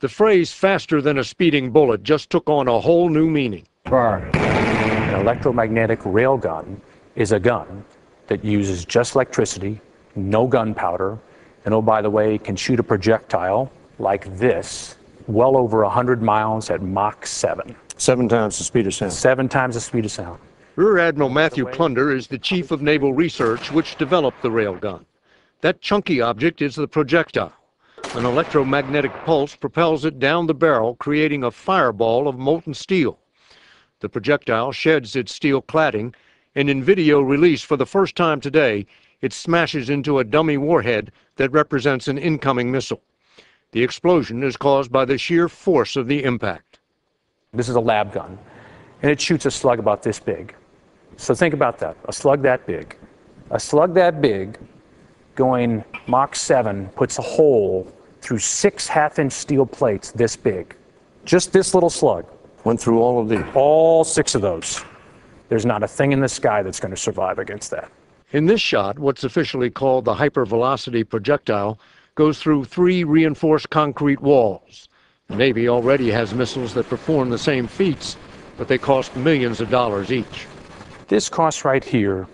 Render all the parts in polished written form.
The phrase faster than a speeding bullet just took on a whole new meaning. Burn. An electromagnetic railgun is a gun that uses just electricity, no gunpowder, and oh, by the way, can shoot a projectile like this, well over 100 miles at Mach 7. 7 times the speed of sound. 7 times the speed of sound. Rear Admiral Matthew Plunder is the chief of naval research which developed the railgun. That chunky object is the projectile. An electromagnetic pulse propels it down the barrel, creating a fireball of molten steel. The projectile sheds its steel cladding, and in video released for the first time today, it smashes into a dummy warhead that represents an incoming missile. The explosion is caused by the sheer force of the impact. This is a lab gun, and it shoots a slug about this big. So think about that, a slug that big. A slug that big going Mach 7 puts a hole through 6 half-inch steel plates this big. Just this little slug. Went through all of these. All 6 of those. There's not a thing in the sky that's going to survive against that. In this shot, what's officially called the hypervelocity projectile goes through 3 reinforced concrete walls. The Navy already has missiles that perform the same feats, but they cost millions of dollars each. This costs right here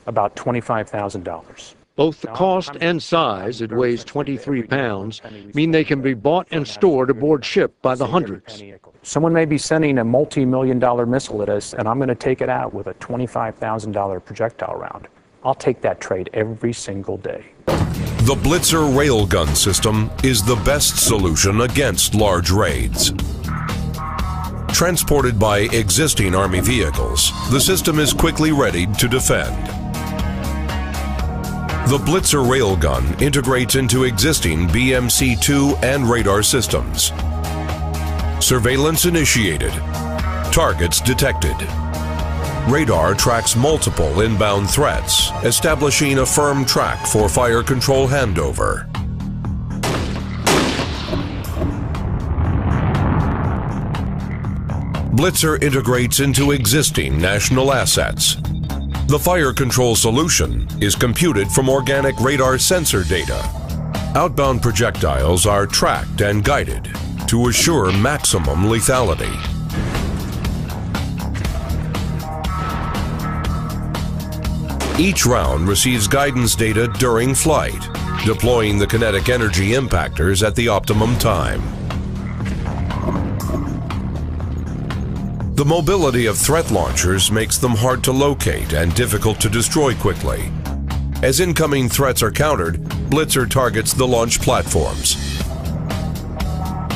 about $25,000. Both the cost and size, it weighs 23 pounds, mean they can be bought and stored aboard ship by the hundreds. Someone may be sending a multi-million-dollar missile at us, and I'm going to take it out with a $25,000 projectile round. I'll take that trade every single day. The Blitzer railgun system is the best solution against large raids. Transported by existing Army vehicles, the system is quickly ready to defend. The Blitzer railgun integrates into existing BMC-2 and radar systems. Surveillance initiated. Targets detected. Radar tracks multiple inbound threats, establishing a firm track for fire control handover. Blitzer integrates into existing national assets. The fire control solution is computed from organic radar sensor data. Outbound projectiles are tracked and guided to assure maximum lethality. Each round receives guidance data during flight, deploying the kinetic energy impactors at the optimum time. The mobility of threat launchers makes them hard to locate and difficult to destroy quickly. As incoming threats are countered, Blitzer targets the launch platforms.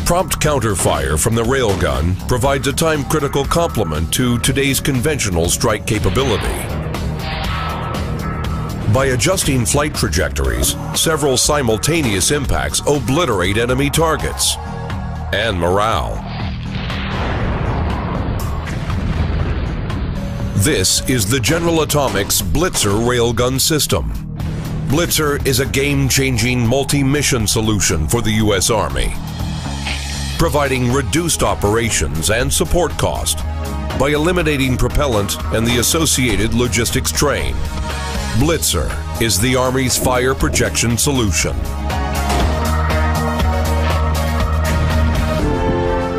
Prompt counterfire from the railgun provides a time-critical complement to today's conventional strike capability. By adjusting flight trajectories, several simultaneous impacts obliterate enemy targets and morale. This is the General Atomics Blitzer railgun system. Blitzer is a game-changing multi-mission solution for the U.S. Army, providing reduced operations and support cost by eliminating propellant and the associated logistics strain. Blitzer is the Army's fire projection solution.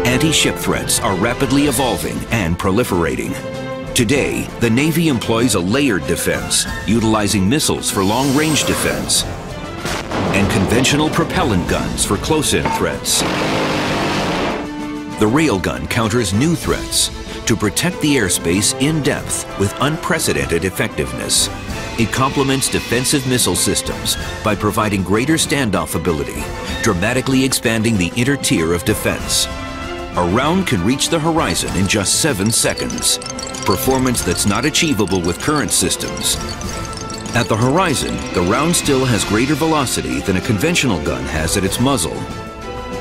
Anti-ship threats are rapidly evolving and proliferating. Today, the Navy employs a layered defense, utilizing missiles for long-range defense and conventional propellant guns for close-in threats. The railgun counters new threats to protect the airspace in depth with unprecedented effectiveness. It complements defensive missile systems by providing greater standoff ability, dramatically expanding the inner tier of defense. A round can reach the horizon in just 7 seconds, performance that's not achievable with current systems. At the horizon, the round still has greater velocity than a conventional gun has at its muzzle.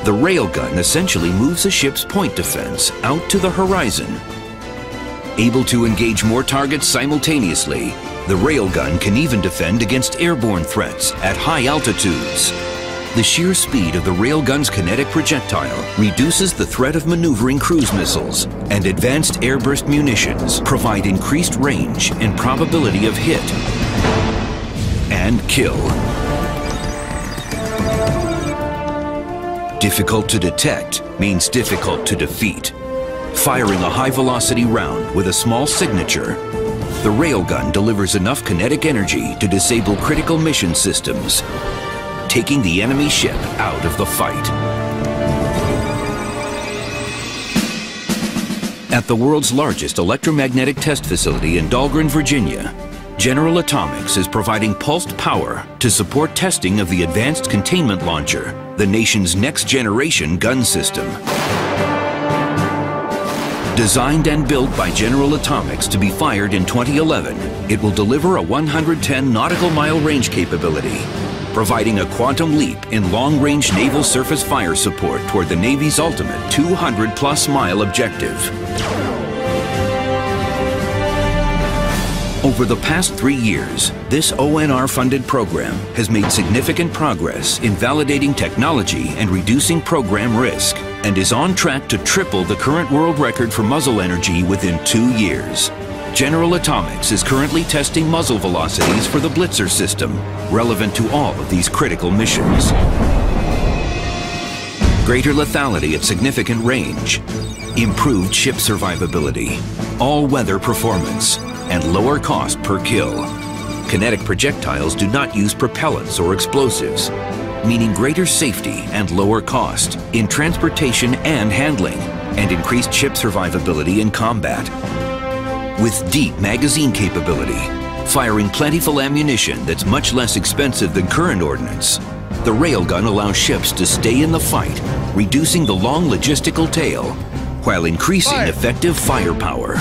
The railgun essentially moves a ship's point defense out to the horizon. Able to engage more targets simultaneously, the railgun can even defend against airborne threats at high altitudes. The sheer speed of the railgun's kinetic projectile reduces the threat of maneuvering cruise missiles, and advanced airburst munitions provide increased range and probability of hit and kill. Difficult to detect means difficult to defeat. Firing a high-velocity round with a small signature, the railgun delivers enough kinetic energy to disable critical mission systems, taking the enemy ship out of the fight. At the world's largest electromagnetic test facility in Dahlgren, Virginia, General Atomics is providing pulsed power to support testing of the Advanced Containment Launcher, the nation's next-generation gun system. Designed and built by General Atomics to be fired in 2011, it will deliver a 110 nautical mile range capability, providing a quantum leap in long-range naval surface fire support toward the Navy's ultimate 200-plus mile objective. Over the past 3 years, this ONR-funded program has made significant progress in validating technology and reducing program risk, and is on track to triple the current world record for muzzle energy within 2 years. General Atomics is currently testing muzzle velocities for the Blitzer system, relevant to all of these critical missions. Greater lethality at significant range, improved ship survivability, all-weather performance, and lower cost per kill. Kinetic projectiles do not use propellants or explosives, meaning greater safety and lower cost in transportation and handling, and increased ship survivability in combat. With deep magazine capability, firing plentiful ammunition that's much less expensive than current ordnance, the railgun allows ships to stay in the fight, reducing the long logistical tail, while increasing effective firepower.